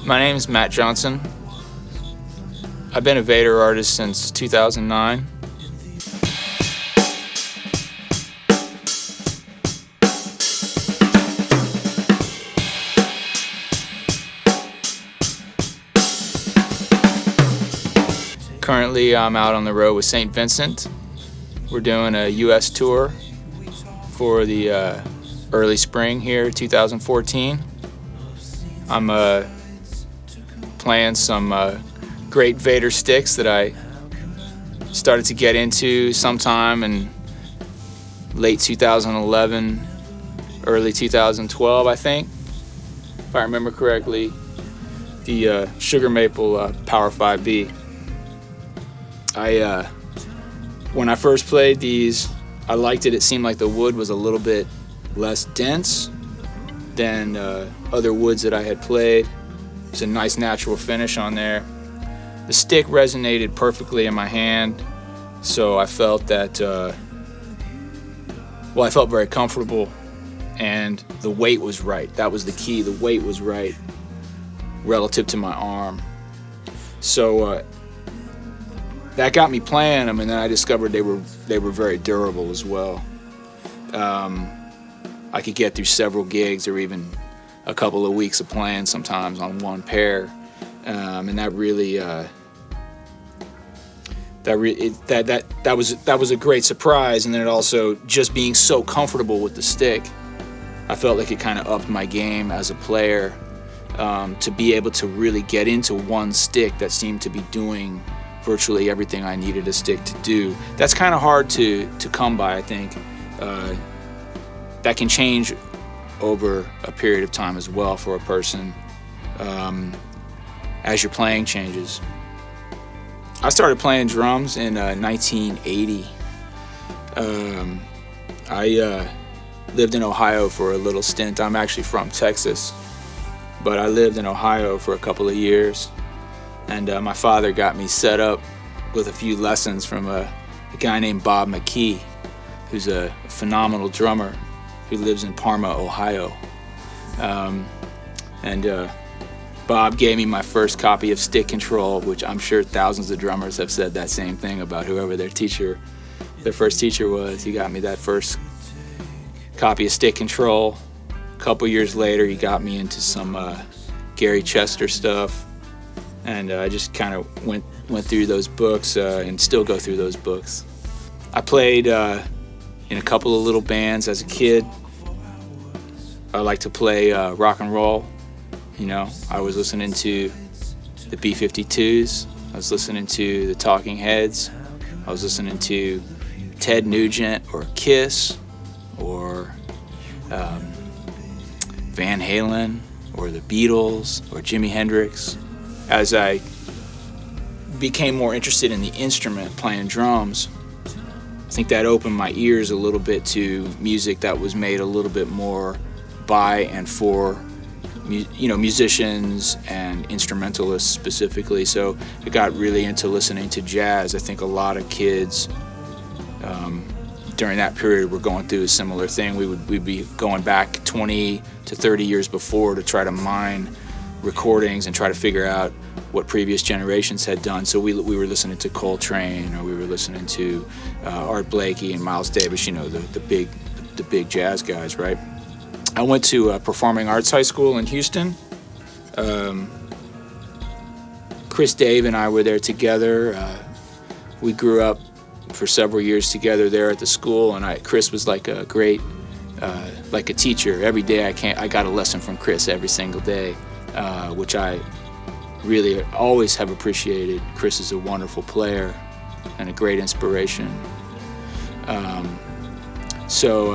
My name is Matt Johnson. I've been a Vater artist since 2009. Currently, I'm out on the road with St. Vincent. We're doing a U.S. tour for the early spring here, 2014. I'm playing some great Vater sticks that I started to get into sometime in late 2011, early 2012, I think, if I remember correctly. The Sugar Maple Power 5B. When I first played these, I liked it. It seemed like the wood was a little bit less dense than other woods that I had played. It's a nice natural finish on there. The stick resonated perfectly in my hand, so I felt that, I felt very comfortable, and the weight was right. That was the key. The weight was right relative to my arm. So that got me playing them, and then I discovered they were very durable as well. I could get through several gigs or even a couple of weeks of playing sometimes on one pair, and that was a great surprise. And then it also, just being so comfortable with the stick, I felt like it kind of upped my game as a player, to be able to really get into one stick that seemed to be doing virtually everything I needed a stick to do. That's kind of hard to come by, I think. That can change over a period of time as well for a person, as your playing changes. I started playing drums in 1980. I lived in Ohio for a little stint. I'm actually from Texas, but I lived in Ohio for a couple of years. And my father got me set up with a few lessons from a guy named Bob McKee, who's a phenomenal drummer who lives in Parma, Ohio. Bob gave me my first copy of Stick Control, which I'm sure thousands of drummers have said that same thing about whoever their first teacher was. He got me that first copy of Stick Control. A couple years later, he got me into some Gary Chester stuff. And I just kind of went through those books and still go through those books. I played in a couple of little bands as a kid. I like to play rock and roll. You know, I was listening to the B-52s. I was listening to the Talking Heads. I was listening to Ted Nugent or Kiss or Van Halen or the Beatles or Jimi Hendrix. As I became more interested in the instrument, playing drums, I think that opened my ears a little bit to music that was made a little bit more by and for, musicians and instrumentalists specifically. So I got really into listening to jazz. I think a lot of kids during that period were going through a similar thing. We'd be going back 20 to 30 years before to try to mine recordings and try to figure out what previous generations had done. So we were listening to Coltrane, or we were listening to Art Blakey and Miles Davis, the big jazz guys, right? I went to Performing Arts High School in Houston. Chris Dave and I were there together. We grew up for several years together there at the school, and Chris was like a great, like a teacher. Every day I got a lesson from Chris every single day, which I really always have appreciated. Chris is a wonderful player and a great inspiration. So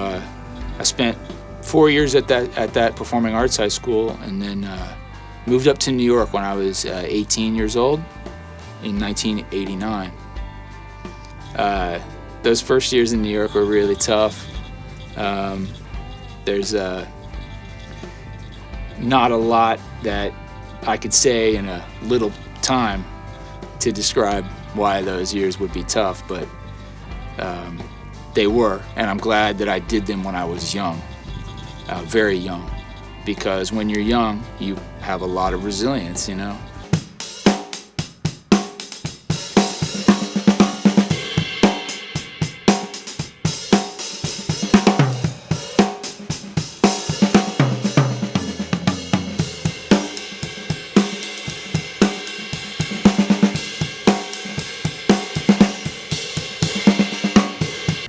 I spent 4 years at that Performing Arts High School, and then moved up to New York when I was 18 years old in 1989. Those first years in New York were really tough. There's not a lot that I could say in a little time to describe why those years would be tough, but they were, and I'm glad that I did them when I was young, very young. because when you're young, you have a lot of resilience, you know.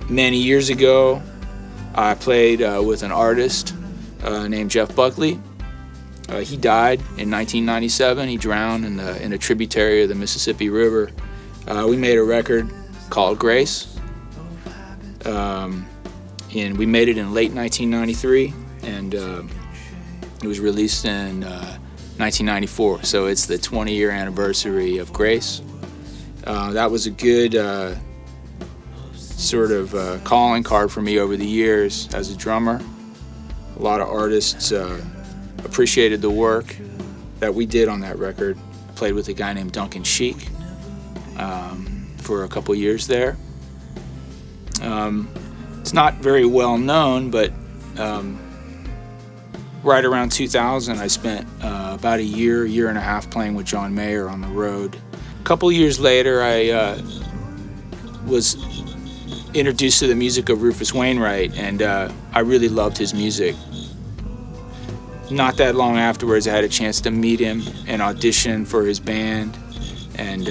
Many years ago, I played with an artist named Jeff Buckley. He died in 1997. He drowned in a tributary of the Mississippi River. We made a record called Grace. And we made it in late 1993, and it was released in 1994. So it's the 20-year anniversary of Grace. That was a good sort of calling card for me over the years as a drummer. A lot of artists appreciated the work that we did on that record. I played with a guy named Duncan Sheik for a couple years there. It's not very well known, but right around 2000 I spent about a year and a half playing with John Mayer on the road. A couple years later I was introduced to the music of Rufus Wainwright, and I really loved his music. Not that long afterwards, I had a chance to meet him and audition for his band, and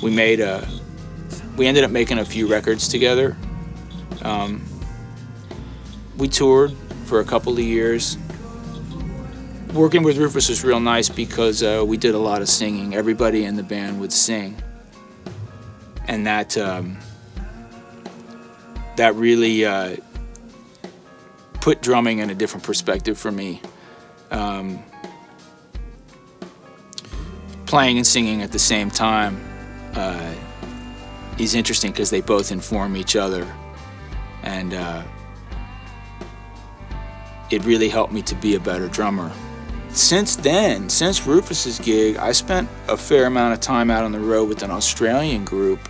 we ended up making a few records together. We toured for a couple of years. Working with Rufus was real nice because we did a lot of singing. Everybody in the band would sing, and that really put drumming in a different perspective for me. Playing and singing at the same time is interesting because they both inform each other, and it really helped me to be a better drummer. Since then, since Rufus's gig, I spent a fair amount of time out on the road with an Australian group.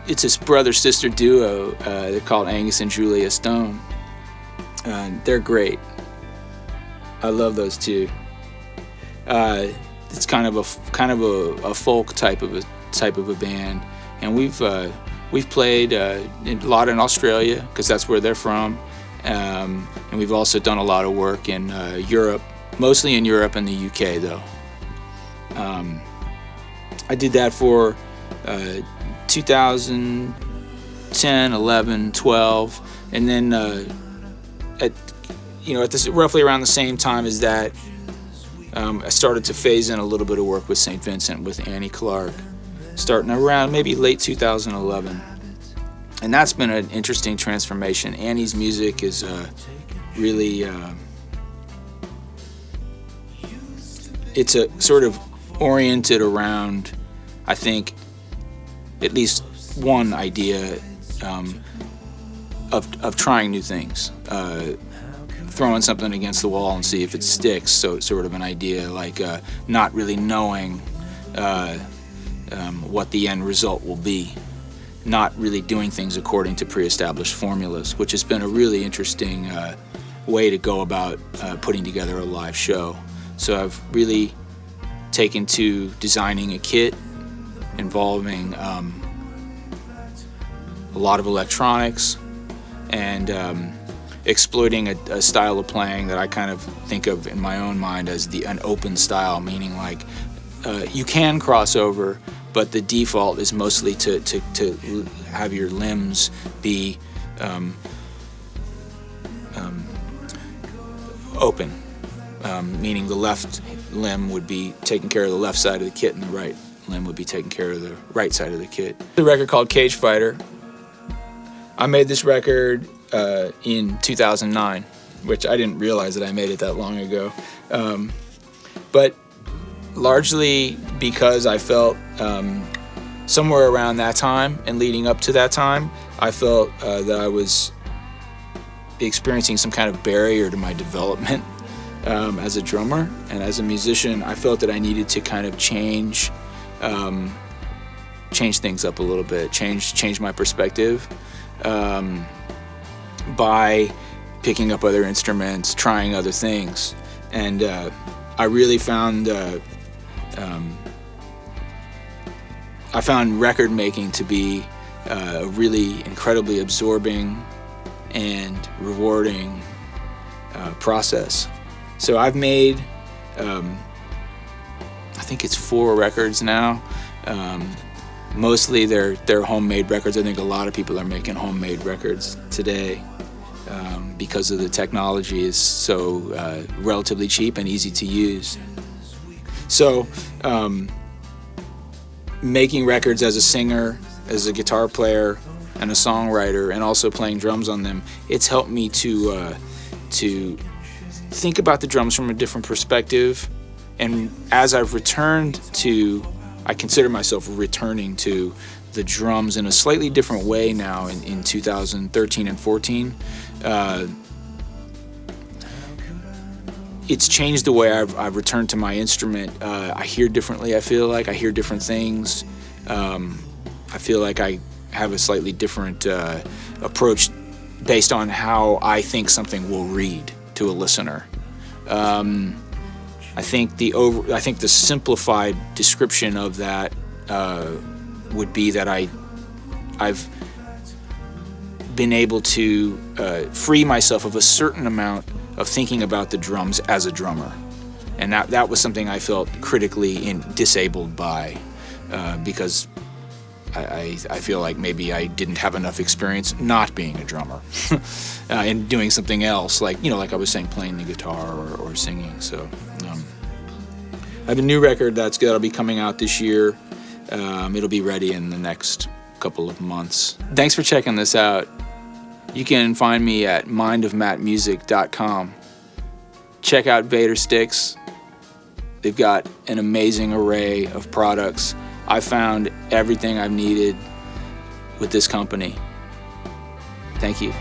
It's a brother-sister duo. They're called Angus and Julia Stone. They're great. I love those two. It's kind of a folk type of a band, and we've played a lot in Australia because that's where they're from, and we've also done a lot of work in Europe, mostly in Europe and the UK though. I did that for 2010, 11, 12, and then at this roughly around the same time as that, I started to phase in a little bit of work with St. Vincent with Annie Clark, starting around maybe late 2011, and that's been an interesting transformation. Annie's music is really it's a sort of oriented around, I think, at least one idea of trying new things, throwing something against the wall and see if it sticks. So sort of an idea like not really knowing what the end result will be, not really doing things according to pre-established formulas, which has been a really interesting way to go about putting together a live show. So I've really taken to designing a kit involving a lot of electronics and exploiting a style of playing that I kind of think of in my own mind as an open style, meaning like you can cross over, but the default is mostly to have your limbs be open, meaning the left limb would be taking care of the left side of the kit and the right limb would be taking care of the right side of the kit. The record called Cage Fighter. I made this record in 2009, which I didn't realize that I made it that long ago. But largely because I felt somewhere around that time and leading up to that time, I felt that I was experiencing some kind of barrier to my development as a drummer and as a musician. I felt that I needed to kind of change things up a little bit, change my perspective by picking up other instruments, trying other things. And I really found record making to be a really incredibly absorbing and rewarding process. So I've made, I think it's 4 records now. Mostly they're homemade records. I think a lot of people are making homemade records today because of the technology is so relatively cheap and easy to use. So making records as a singer, as a guitar player, and a songwriter, and also playing drums on them, it's helped me to think about the drums from a different perspective. And as I've returned to, I consider myself returning to the drums in a slightly different way now in 2013 and 14. It's changed the way I've returned to my instrument. I hear differently, I feel like. I hear different things. I feel like I have a slightly different approach based on how I think something will read to a listener. I think the simplified description of that would be that I've been able to free myself of a certain amount of thinking about the drums as a drummer, and that was something I felt critically disabled by because I feel like maybe I didn't have enough experience not being a drummer and doing something else, like I was saying, playing the guitar or singing. So I have a new record that'll be coming out this year. It'll be ready in the next couple of months. Thanks for checking this out. You can find me at mindofmattmusic.com. Check out Vater Sticks. They've got an amazing array of products. I found everything I've needed with this company. Thank you.